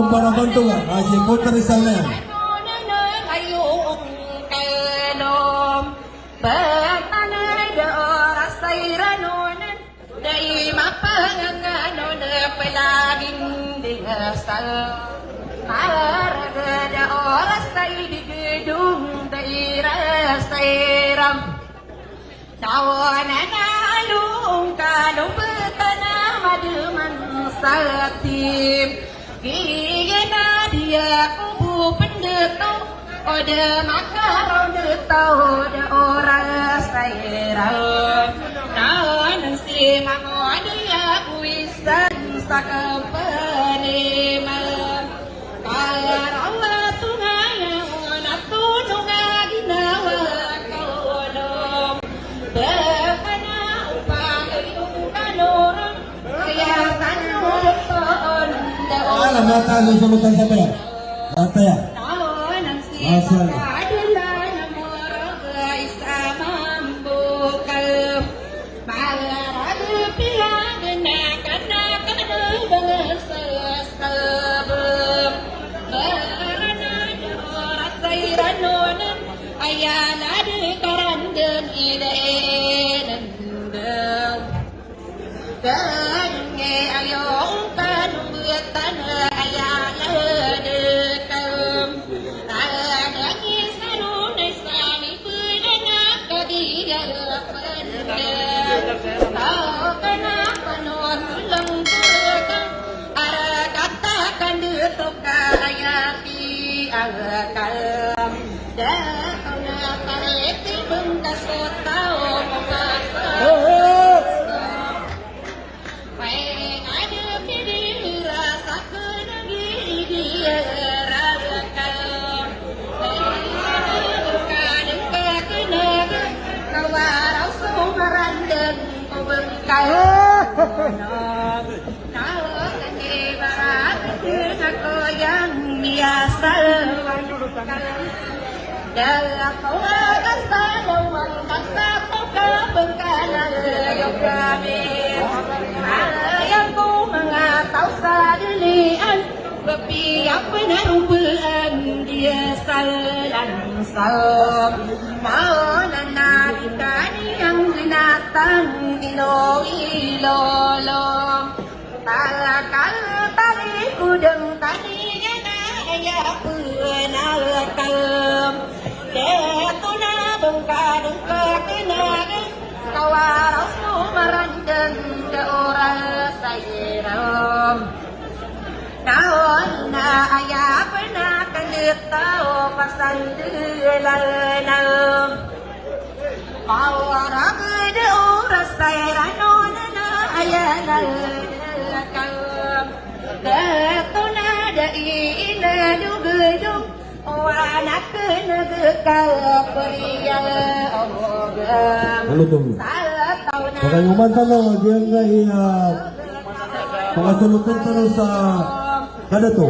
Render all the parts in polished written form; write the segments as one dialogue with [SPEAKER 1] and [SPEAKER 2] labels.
[SPEAKER 1] para bantuan si Putra Rizal na yan.
[SPEAKER 2] Palaging dinasal Maragada oras tayo di gedung dairas tairam Tawanan na alung kanong betana maduman satim Giyan na dia kubu pendeto Ode makarau detau de oras tairam Tawanan si mangodia kuisan Sakapanimam Karawa tungaya Natununga ginawa kolom Bekana upang kanurang Kaya kanurang
[SPEAKER 1] Alam natin ang sulutan sa pera. Ataya.
[SPEAKER 2] Taon ang siya adala na moroga isa mambukal Malarag piyagan na Ayana di karandan ideen Kange ayong kanubutan ayana dekam Adangi sarunay sami pudana kadigal pandang Tau kana panon ulang tukang Ara katakan detuk kayaki agakam Dakau na kaliti bengkasot tao mamasas Paeng ada pidi rasa kenagi dia ragakam Kadang kekenaga kawarau sumaran dan kau bengkal Kalau kejebaran aku yang biasa Dalam kasa dawang kasa ka bengkala yung kami Ayaw ko mga tao sa dilian Bapiyak pinarubaan dia salansal Maonan na ikani ang ginatang ilo-ilolong Talakal tali kudang tali na ayapuan alakalam Deto na bengkadang kakinagan Kawarau sumarandan ke oras sayiram Naon na ayapan na kanitao pasandilalam Kawarau de oras sayirano na ayanalakalam Deto na dainadugudug Anak kenegekal pria ogam salah tahun
[SPEAKER 1] Baka yung mantanong, diyan nga pangasulutan tanong sa kada to.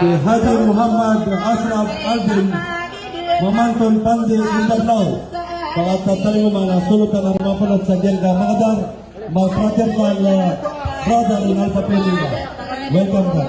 [SPEAKER 1] Si Haji Muhammad Ashraf Aldin Mamanton Pandi Mindanao. Baka tatali mo mga sulutan ang mapalat sa diyan ka makadar mag-fraternal brother in Alpha Peliga. Welcome ka.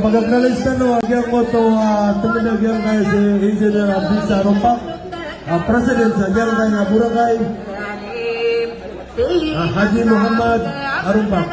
[SPEAKER 1] Pag-acknowledge ka no, agyan mo ito tuminagyan kayo si Engineer Abdisa Rompak, President sa agyan kayo nga Boracay, Haji Muhammad Arumpak.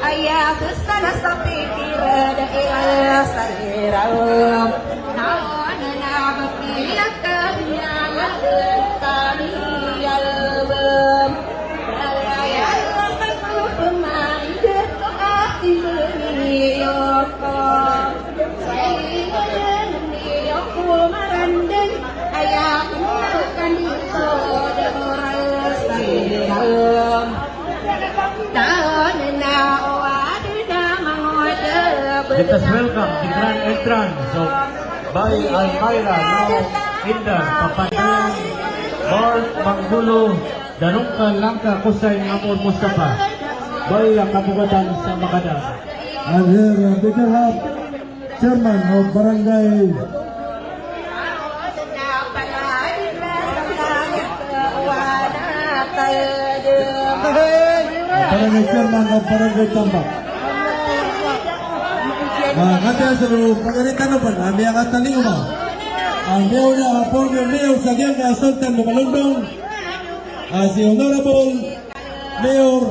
[SPEAKER 1] Ayah sesana sapikir daerah sairam naon na bapiak kanya kami album
[SPEAKER 3] Let us welcome the grand entrance of Bay Almayra, now Indar, Papandayan, Bart Manggulo, Danungka Langka Kusay Amor Mustafa, Bay ang kabugatan sa Makadam.
[SPEAKER 1] And here we can have Chairman of Barangay Barangay Chairman of Barangay Tambak. Kaya sa pagalitan na pa, kami ang kataling mo. Ang mayor na former mayor sa Giyangga, Sultan Lumalundong, si Honorable Mayor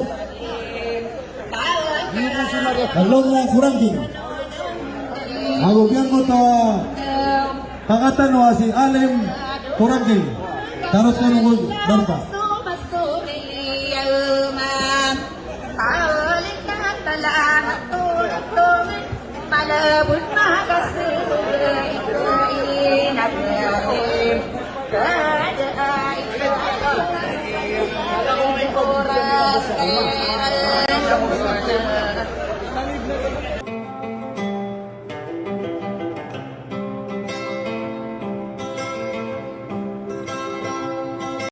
[SPEAKER 1] Kalongang Kurangking. Ang ugyang mo ito, pangatan mo si Alim Kurangking. Taros ko nung darpa.
[SPEAKER 2] Malabu